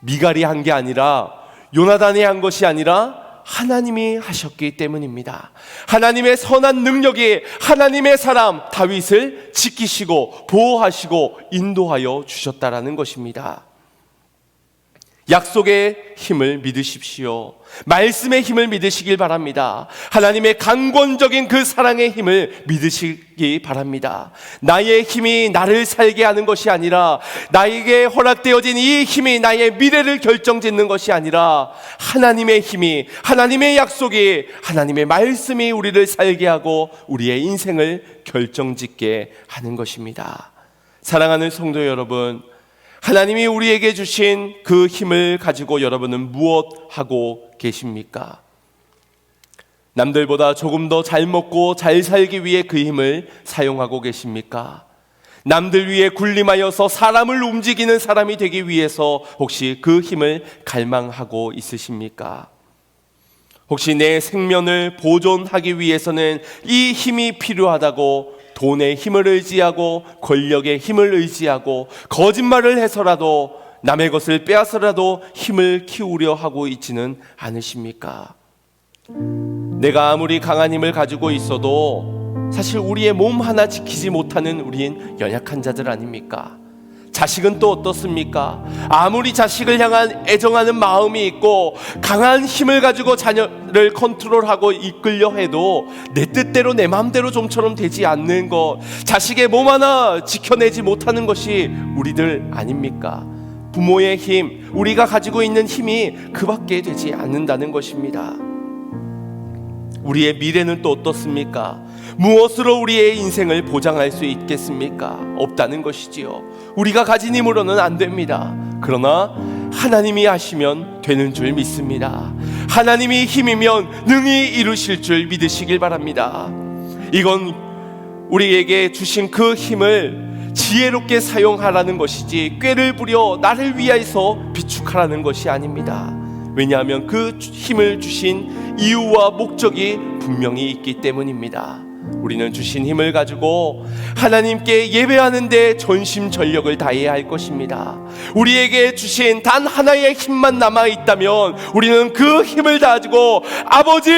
미갈이 한 게 아니라, 요나단이 한 것이 아니라 하나님이 하셨기 때문입니다. 하나님의 선한 능력이 하나님의 사람 다윗을 지키시고 보호하시고 인도하여 주셨다라는 것입니다. 약속의 힘을 믿으십시오. 말씀의 힘을 믿으시길 바랍니다. 하나님의 강권적인 그 사랑의 힘을 믿으시기 바랍니다. 나의 힘이 나를 살게 하는 것이 아니라, 나에게 허락되어진 이 힘이 나의 미래를 결정짓는 것이 아니라, 하나님의 힘이, 하나님의 약속이, 하나님의 말씀이 우리를 살게 하고 우리의 인생을 결정짓게 하는 것입니다. 사랑하는 성도 여러분, 하나님이 우리에게 주신 그 힘을 가지고 여러분은 무엇 하고 계십니까? 남들보다 조금 더 잘 먹고 잘 살기 위해 그 힘을 사용하고 계십니까? 남들 위해 군림하여서 사람을 움직이는 사람이 되기 위해서 혹시 그 힘을 갈망하고 있으십니까? 혹시 내 생명을 보존하기 위해서는 이 힘이 필요하다고 돈의 힘을 의지하고 권력의 힘을 의지하고 거짓말을 해서라도 남의 것을 빼앗아라도 힘을 키우려 하고 있지는 않으십니까? 내가 아무리 강한 힘을 가지고 있어도 사실 우리의 몸 하나 지키지 못하는 우린 연약한 자들 아닙니까? 자식은 또 어떻습니까? 아무리 자식을 향한 애정하는 마음이 있고 강한 힘을 가지고 자녀를 컨트롤하고 이끌려 해도 내 뜻대로 내 마음대로 좀처럼 되지 않는 것, 자식의 몸 하나 지켜내지 못하는 것이 우리들 아닙니까? 부모의 힘, 우리가 가지고 있는 힘이 그밖에 되지 않는다는 것입니다. 우리의 미래는 또 어떻습니까? 무엇으로 우리의 인생을 보장할 수 있겠습니까? 없다는 것이지요. 우리가 가진 힘으로는 안 됩니다. 그러나 하나님이 하시면 되는 줄 믿습니다. 하나님이 힘이면 능히 이루실 줄 믿으시길 바랍니다. 이건 우리에게 주신 그 힘을 지혜롭게 사용하라는 것이지 꾀를 부려 나를 위하여서 비축하라는 것이 아닙니다. 왜냐하면 그 힘을 주신 이유와 목적이 분명히 있기 때문입니다. 우리는 주신 힘을 가지고 하나님께 예배하는 데 전심전력을 다해야 할 것입니다. 우리에게 주신 단 하나의 힘만 남아있다면 우리는 그 힘을 가지고 아버지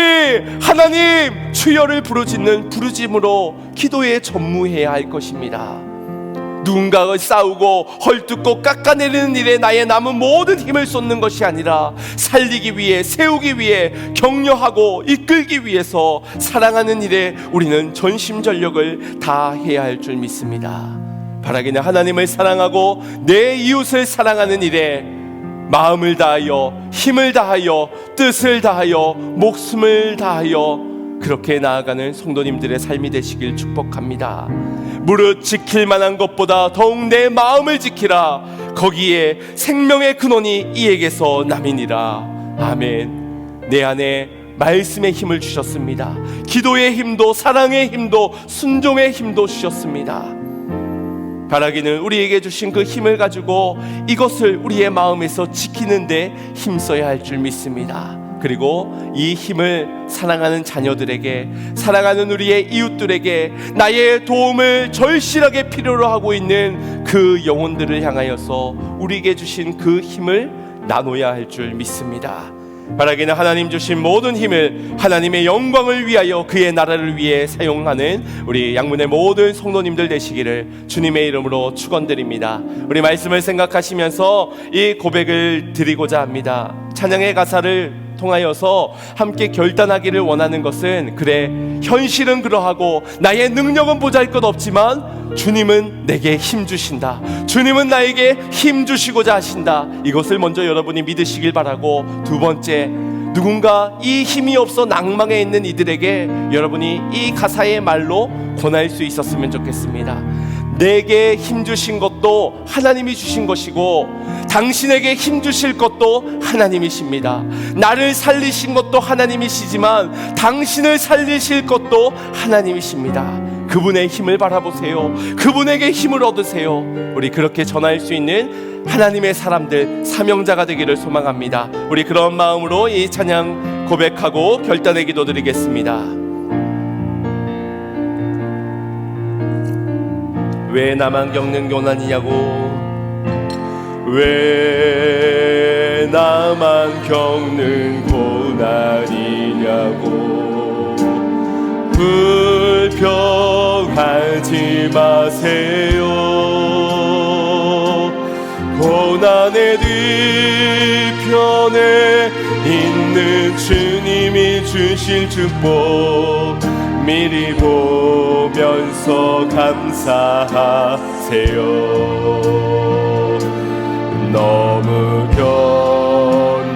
하나님 주여를 부르짖는 부르짖음으로 기도에 전무해야 할 것입니다. 누군가가 싸우고 헐뜯고 깎아내리는 일에 나의 남은 모든 힘을 쏟는 것이 아니라 살리기 위해, 세우기 위해, 격려하고 이끌기 위해서 사랑하는 일에 우리는 전심전력을 다해야 할 줄 믿습니다. 바라기는 하나님을 사랑하고 내 이웃을 사랑하는 일에 마음을 다하여, 힘을 다하여, 뜻을 다하여, 목숨을 다하여 그렇게 나아가는 성도님들의 삶이 되시길 축복합니다. 무릇 지킬 만한 것보다 더욱 내 마음을 지키라. 거기에 생명의 근원이 이에게서 남이니라. 아멘. 내 안에 말씀의 힘을 주셨습니다. 기도의 힘도, 사랑의 힘도, 순종의 힘도 주셨습니다. 바라기는 우리에게 주신 그 힘을 가지고 이것을 우리의 마음에서 지키는데 힘써야 할 줄 믿습니다. 그리고 이 힘을 사랑하는 자녀들에게, 사랑하는 우리의 이웃들에게, 나의 도움을 절실하게 필요로 하고 있는 그 영혼들을 향하여서 우리에게 주신 그 힘을 나눠야 할 줄 믿습니다. 바라기는 하나님 주신 모든 힘을 하나님의 영광을 위하여 그의 나라를 위해 사용하는 우리 양문의 모든 성도님들 되시기를 주님의 이름으로 축원드립니다. 우리 말씀을 생각하시면서 이 고백을 드리고자 합니다. 찬양의 가사를 통하여서 함께 결단하기를 원하는 것은, 그래 현실은 그러하고 나의 능력은 보잘것없지만 주님은 내게 힘 주신다, 주님은 나에게 힘 주시고자 하신다. 이것을 먼저 여러분이 믿으시길 바라고, 두 번째, 누군가 이 힘이 없어 낭망해 있는 이들에게 여러분이 이 가사의 말로 권할 수 있었으면 좋겠습니다. 내게 힘 주신 것도 하나님이 주신 것이고 당신에게 힘 주실 것도 하나님이십니다. 나를 살리신 것도 하나님이시지만 당신을 살리실 것도 하나님이십니다. 그분의 힘을 바라보세요. 그분에게 힘을 얻으세요. 우리 그렇게 전할 수 있는 하나님의 사람들, 사명자가 되기를 소망합니다. 우리 그런 마음으로 이 찬양 고백하고 결단의 기도 드리겠습니다. 왜 나만 겪는 고난이냐고, 왜 나만 겪는 고난이냐고, 불평하지 마세요. 고난의 뒤편에 있는 주님이 주실 축복 미리 보면서 감사하세요. 너무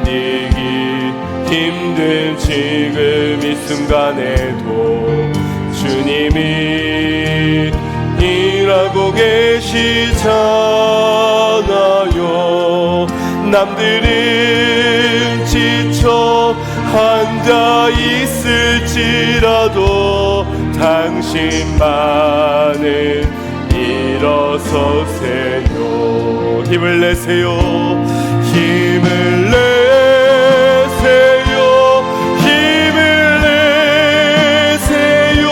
견디기 힘든 지금 이 순간에도 주님이 일하고 계시잖아요. 남들은 지쳐 앉아 있을지라도 당신만은 일어서세요. 힘을 내세요. 힘을 내세요. 힘을 내세요.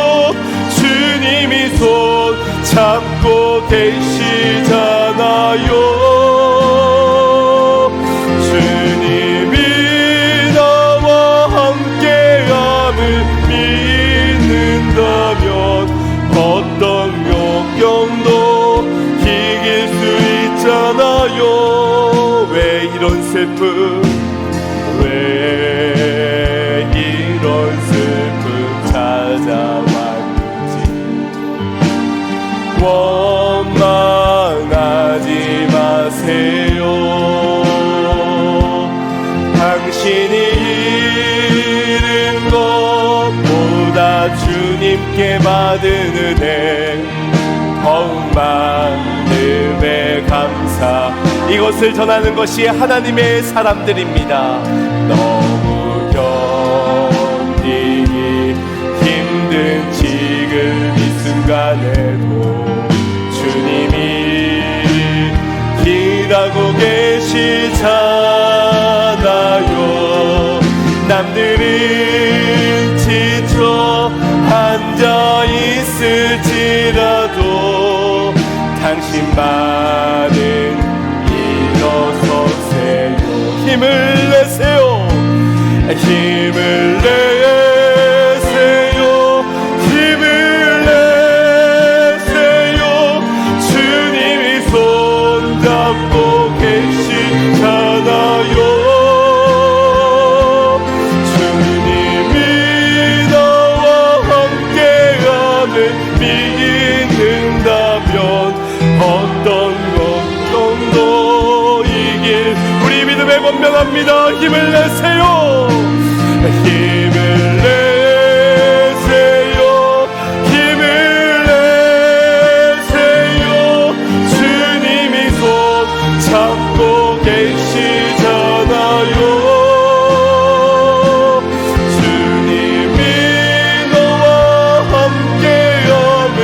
주님이 손 잡고 계시잖아요. 주님이 나와 함께함을 믿는다면 어떤 역경도 이길 수 있잖아요. 왜 이런 슬픔, 왜 이런 슬픔 찾아왔는지 원망하지 마세요. 당신이 잃은 것보다 주님께 받은 은혜 더욱 많음에 감사. 이것을 전하는 것이 하나님의 사람들입니다. 너무 견디기 힘든 지금 이 순간에도 주님이 일하고 계시잖아요. 남들은 지쳐 앉아 있을지라도 당신만은 일어서세요. 힘을 내세요. 힘을 내세요. 힘을 내세요. 주님이 손 잡고 계시잖아요. 주님이 나와 함께함을 믿는다면 어떤 걱정도 이길 우리 믿음에 권면합니다. 힘을 내세요. 힘을 내세요. 힘을 내세요. 주님이 손 잡고 계시잖아요. 주님이 너와 함께함을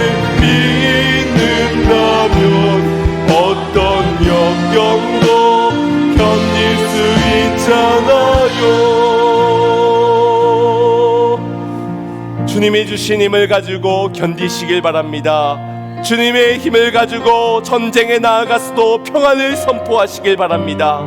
믿는다면 어떤 역경도 견딜 수 있잖아요. 주님이 주신 힘을 가지고 견디시길 바랍니다. 주님의 힘을 가지고 전쟁에 나아가서도 평안을 선포하시길 바랍니다.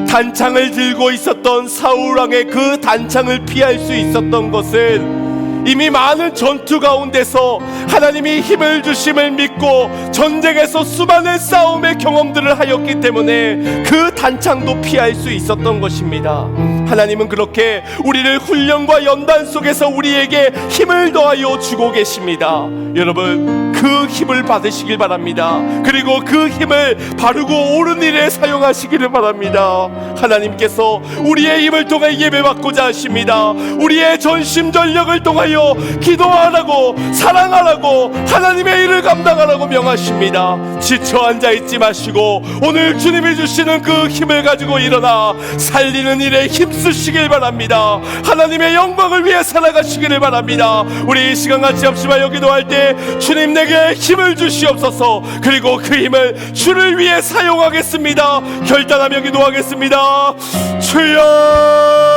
단창을 들고 있었던 사울왕의 그 단창을 피할 수 있었던 것은 이미 많은 전투 가운데서 하나님이 힘을 주심을 믿고 전쟁에서 수많은 싸움의 경험들을 하였기 때문에 그 단창도 피할 수 있었던 것입니다. 하나님은 그렇게 우리를 훈련과 연단 속에서 우리에게 힘을 더하여 주고 계십니다. 여러분, 그 힘을 받으시길 바랍니다. 그리고 그 힘을 바르고 옳은 일에 사용하시기를 바랍니다. 하나님께서 우리의 힘을 통해 예배받고자 하십니다. 우리의 전심전력을 통하여 기도하라고, 사랑하라고, 하나님의 일을 감당하라고 명하십니다. 지쳐 앉아있지 마시고 오늘 주님이 주시는 그 힘을 가지고 일어나 살리는 일에 힘쓰시길 바랍니다. 하나님의 영광을 위해 살아가시기를 바랍니다. 우리 이 시간 같이 합심하여 기도할 때 주님 내게 힘을 주시옵소서. 그리고 그 힘을 주를 위해 사용하겠습니다. 결단하며 기도하겠습니다. 주여